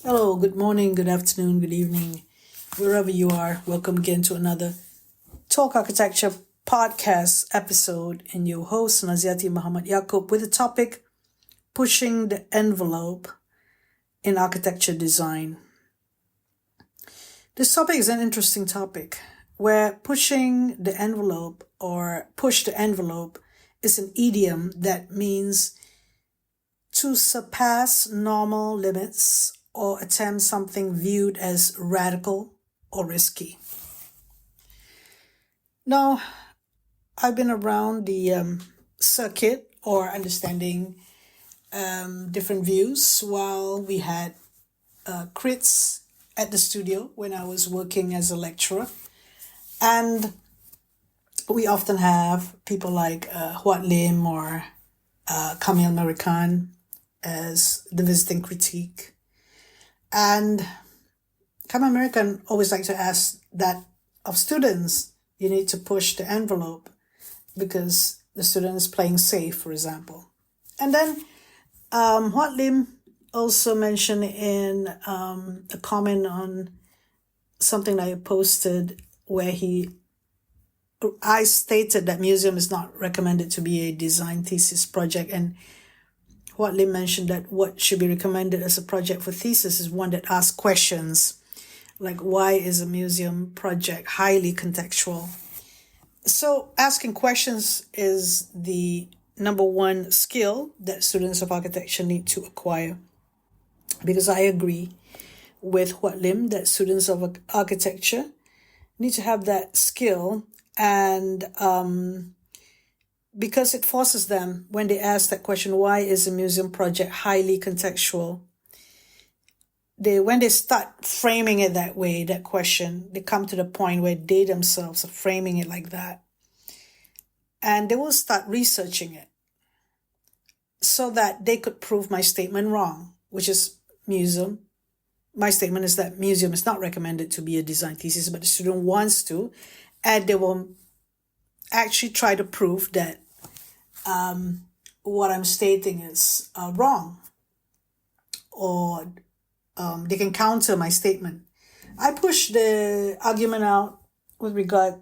Hello, good morning, good afternoon, good evening, wherever you are. Welcome again to another Talk Architecture podcast episode. And your host, Naziaty Yaacob, with the topic Pushing the Envelope in Architecture Design. This topic is an interesting topic where pushing the envelope or push the envelope is an idiom that means to surpass normal limits or attempt something viewed as radical or risky. Now, I've been around the circuit or understanding different views while we had crits at the studio when I was working as a lecturer. And we often have people like Mohd Lim or Kamil American as the visiting critique. And Kamil American always like to ask that of students, you need to push the envelope because the student is playing safe, for example. And then Mohd Lim also mentioned in a comment on something that I posted where I stated that museum is not recommended to be a design thesis project, and Mohd Lim mentioned that what should be recommended as a project for thesis is one that asks questions, like why is a museum project highly contextual? So asking questions is the number one skill that students of architecture need to acquire, because I agree with Mohd Lim that students of architecture need to have that skill, and because it forces them, when they ask that question, why is a museum project highly contextual? When they start framing it that way, that question, they come to the point where they themselves are framing it like that. And they will start researching it so that they could prove my statement wrong, which is museum. My statement is that museum is not recommended to be a design thesis, but the student wants to, and they will actually try to prove that what I'm stating is wrong, or they can counter my statement. I push the argument out with regard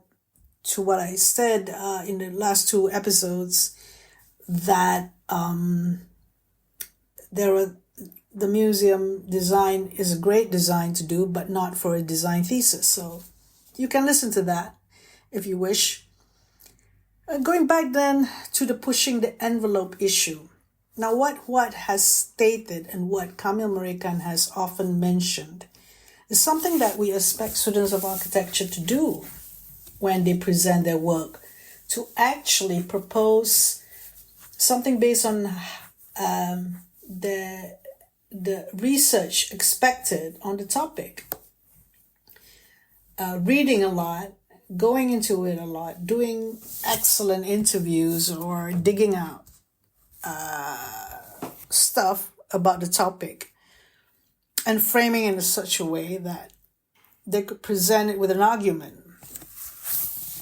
to what I said in the last two episodes, that the museum design is a great design to do, but not for a design thesis. So you can listen to that if you wish. Going back then to the pushing the envelope issue. Now what has stated and what Kamil American has often mentioned is something that we expect students of architecture to do when they present their work, to actually propose something based on the research expected on the topic. Reading a lot, going into it a lot, doing excellent interviews, or digging out stuff about the topic and framing it in such a way that they could present it with an argument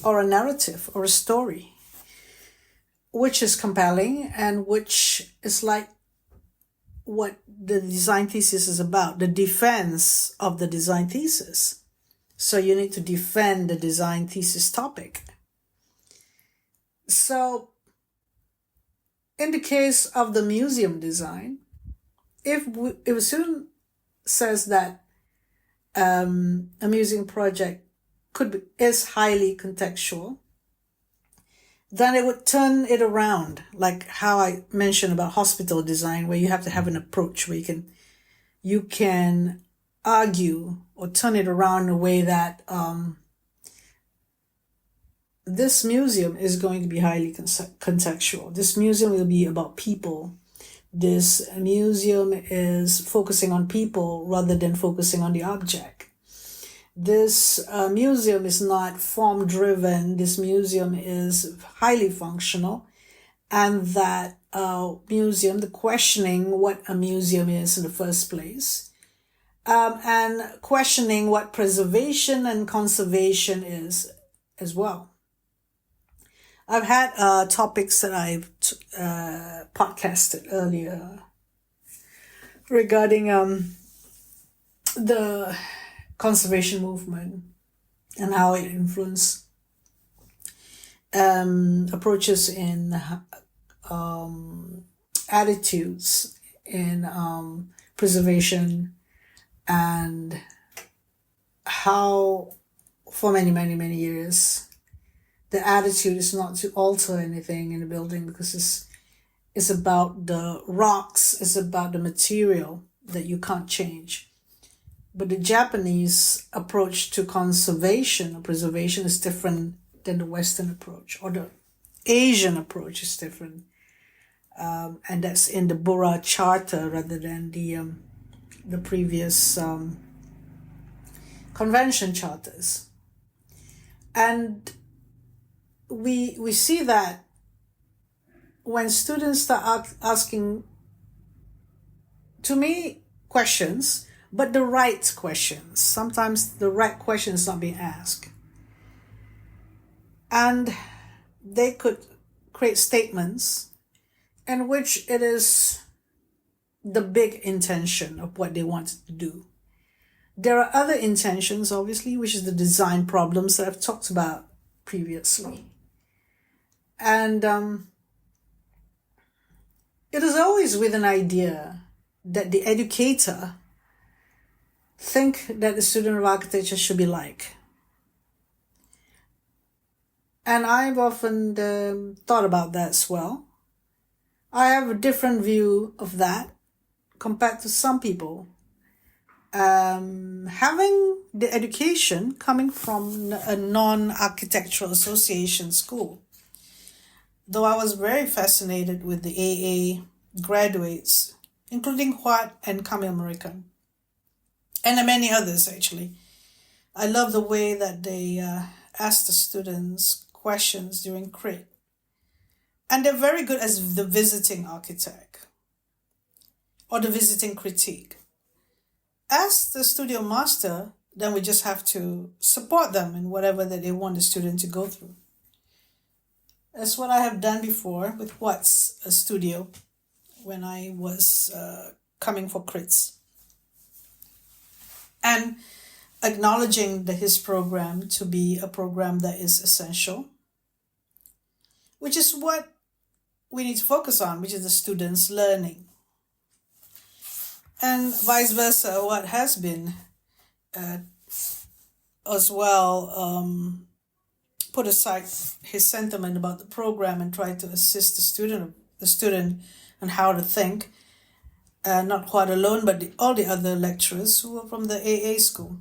or a narrative or a story which is compelling and which is like what the design thesis is about, the defense of the design thesis. So you need to defend the design thesis topic. So in the case of the museum design, if a student says that a museum project is highly contextual, then it would turn it around, like how I mentioned about hospital design, where you have to have an approach where you can argue or turn it around in a way that this museum is going to be highly contextual. This museum will be about people. This museum is focusing on people rather than focusing on the object. This museum is not form-driven. This museum is highly functional. And that museum, the questioning what a museum is in the first place, and questioning what preservation and conservation is as well. I've had topics that I've podcasted earlier regarding the conservation movement and how it influenced approaches in attitudes in preservation, and how for many, many, many years the attitude is not to alter anything in the building because it's about the rocks, it's about the material that you can't change. But the Japanese approach to conservation or preservation is different than the Western approach, or the Asian approach is different. And that's in the Bora Charter rather than the previous convention charters. And we see that when students start asking, to me, questions, but the right questions. Sometimes the right question is not being asked. And they could create statements in which it is the big intention of what they wanted to do. There are other intentions, obviously, which is the design problems that I've talked about previously. And it is always with an idea that the educator think that the student of architecture should be like. And I've often thought about that as well. I have a different view of that compared to some people. Having the education coming from a non-architectural association school, though I was very fascinated with the AA graduates, including Mohd and Camille American, and many others actually. I love the way that they ask the students questions during crit. And they're very good as the visiting architect or the visiting critique. As the studio master, then we just have to support them in whatever that they want the student to go through. That's what I have done before with What's a Studio when I was coming for crits. And acknowledging his program to be a program that is essential, which is what we need to focus on, which is the students' learning. And vice versa, what has been as well put aside his sentiment about the program and try to assist the student on how to think. Not quite alone, but all the other lecturers who were from the AA school.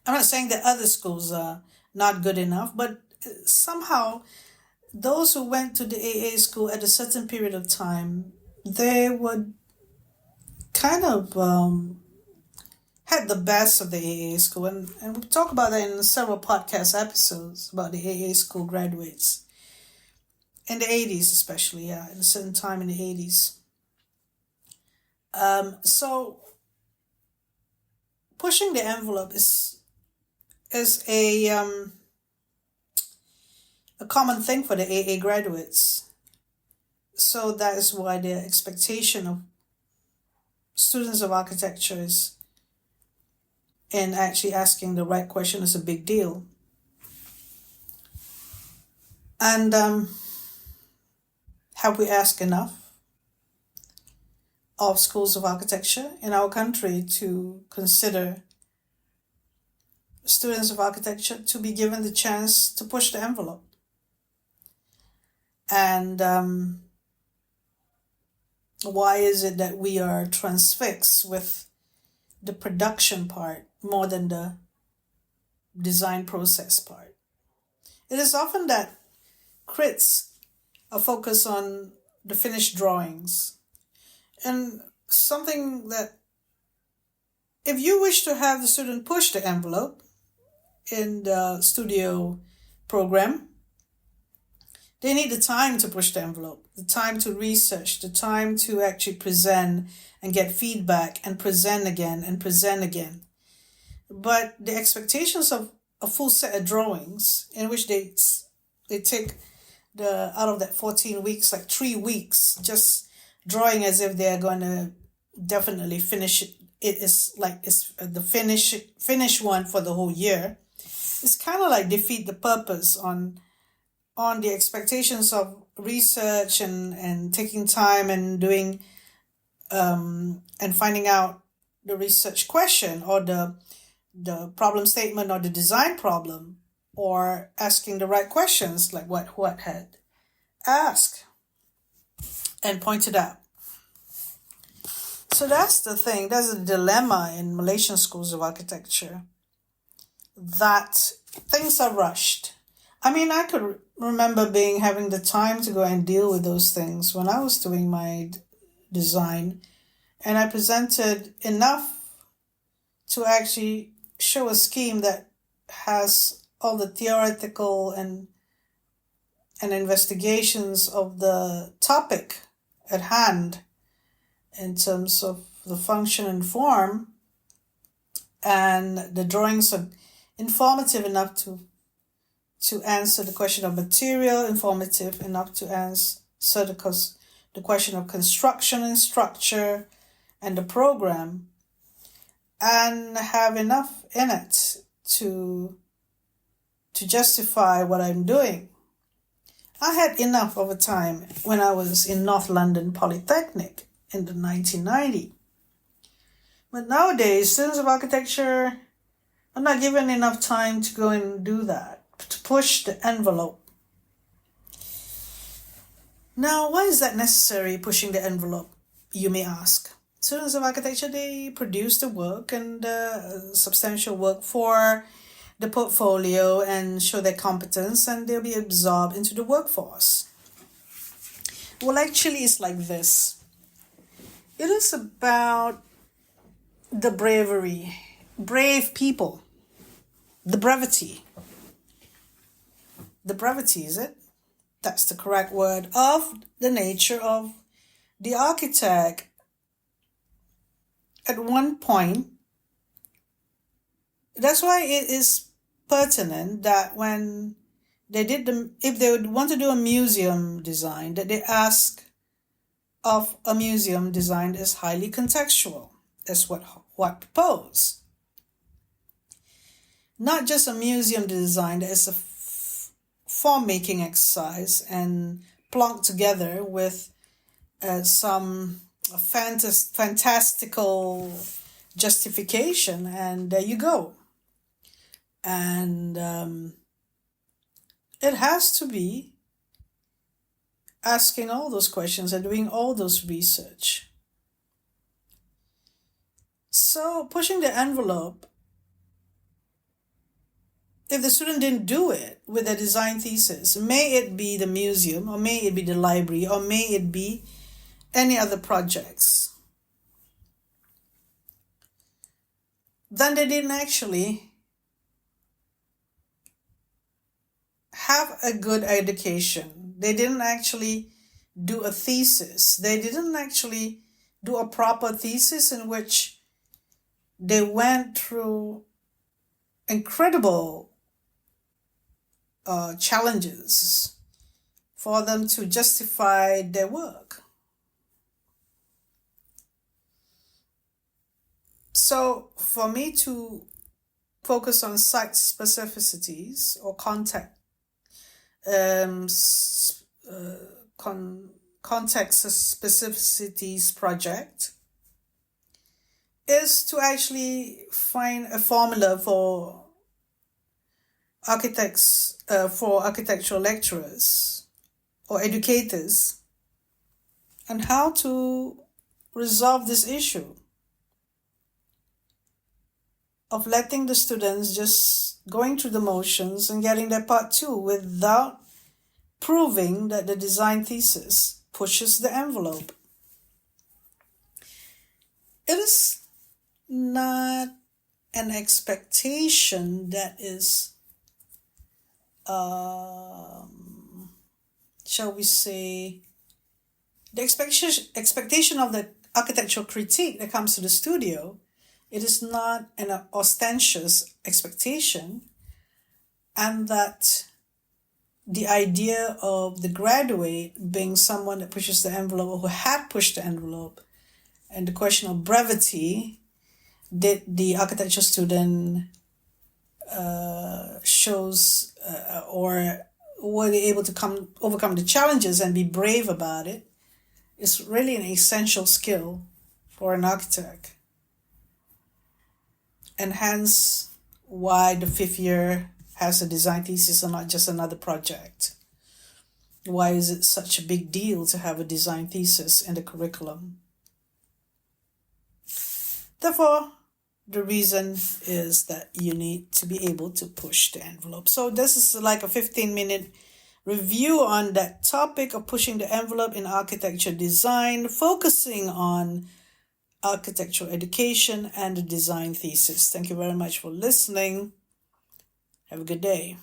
I'm not saying that other schools are not good enough, but somehow those who went to the AA school at a certain period of time, they would kind of had the best of the AA school. And we talk about that in several podcast episodes about the AA school graduates. In the 80s especially, in a certain time in the 80s. So pushing the envelope is a common thing for the AA graduates. So that is why the expectation of students of architecture is in actually asking the right question is a big deal. And have we asked enough of schools of architecture in our country to consider students of architecture to be given the chance to push the envelope? And why is it that we are transfixed with the production part more than the design process part? It is often that crits are focused on the finished drawings. And something that, if you wish to have the student push the envelope in the studio program, they need the time to push the envelope, the time to research, the time to actually present and get feedback and present again and present again. But the expectations of a full set of drawings in which they take out of that 14 weeks, like 3 weeks, just drawing as if they're going to definitely finish it it is like it's the finish one for the whole year, it's kind of like defeat the purpose on the expectations of research and taking time and doing and finding out the research question or the problem statement or the design problem, or asking the right questions like what had asked and pointed out. So that's the thing. That's a dilemma in Malaysian schools of architecture, that things are rushed. I mean, I could remember having the time to go and deal with those things when I was doing my design, and I presented enough to actually show a scheme that has all the theoretical and investigations of the topic at hand in terms of the function and form, and the drawings are informative enough to answer the question of material, informative enough to answer the question of construction and structure and the program, and have enough in it to justify what I'm doing. I had enough of a time when I was in North London Polytechnic in the 1990s. But nowadays, students of architecture are not given enough time to go and do that, to push the envelope. Now, why is that necessary, pushing the envelope, you may ask? Students of architecture, they produce the work and substantial work for the portfolio and show their competence, and they'll be absorbed into the workforce. Well, actually, it's like this. It is about the brave people, the brevity. The brevity, is it? That's the correct word, of the nature of the architect. At one point, that's why it is pertinent that when they if they would want to do a museum design, that they ask of a museum design is highly contextual. That's what proposed. Not just a museum design that is a form-making exercise and plunked together with some fantastical justification, and there you go. And it has to be asking all those questions and doing all those research. So pushing the envelope, if the student didn't do it with their design thesis, may it be the museum, or may it be the library, or may it be any other projects, then they didn't actually have a good education. They didn't actually do a thesis. They didn't actually do a proper thesis in which they went through incredible challenges for them to justify their work. So for me to focus on site specificities or context specificities project is to actually find a formula for architects, for architectural lecturers or educators, and how to resolve this issue of letting the students just going through the motions and getting their part 2 without proving that the design thesis pushes the envelope. It is not an expectation that is, shall we say, the expectation of the architectural critique that comes to the studio. It is not an ostentatious expectation, and that the idea of the graduate being someone that pushes the envelope or who had pushed the envelope, and the question of brevity did the architecture student shows or were they able to overcome the challenges and be brave about it? It's really an essential skill for an architect. And hence why the 5th year has a design thesis and not just another project. Why is it such a big deal to have a design thesis in the curriculum? Therefore, the reason is that you need to be able to push the envelope. So this is like a 15-minute review on that topic of pushing the envelope in architecture design, focusing on architectural education and the design thesis. Thank you very much for listening. Have a good day.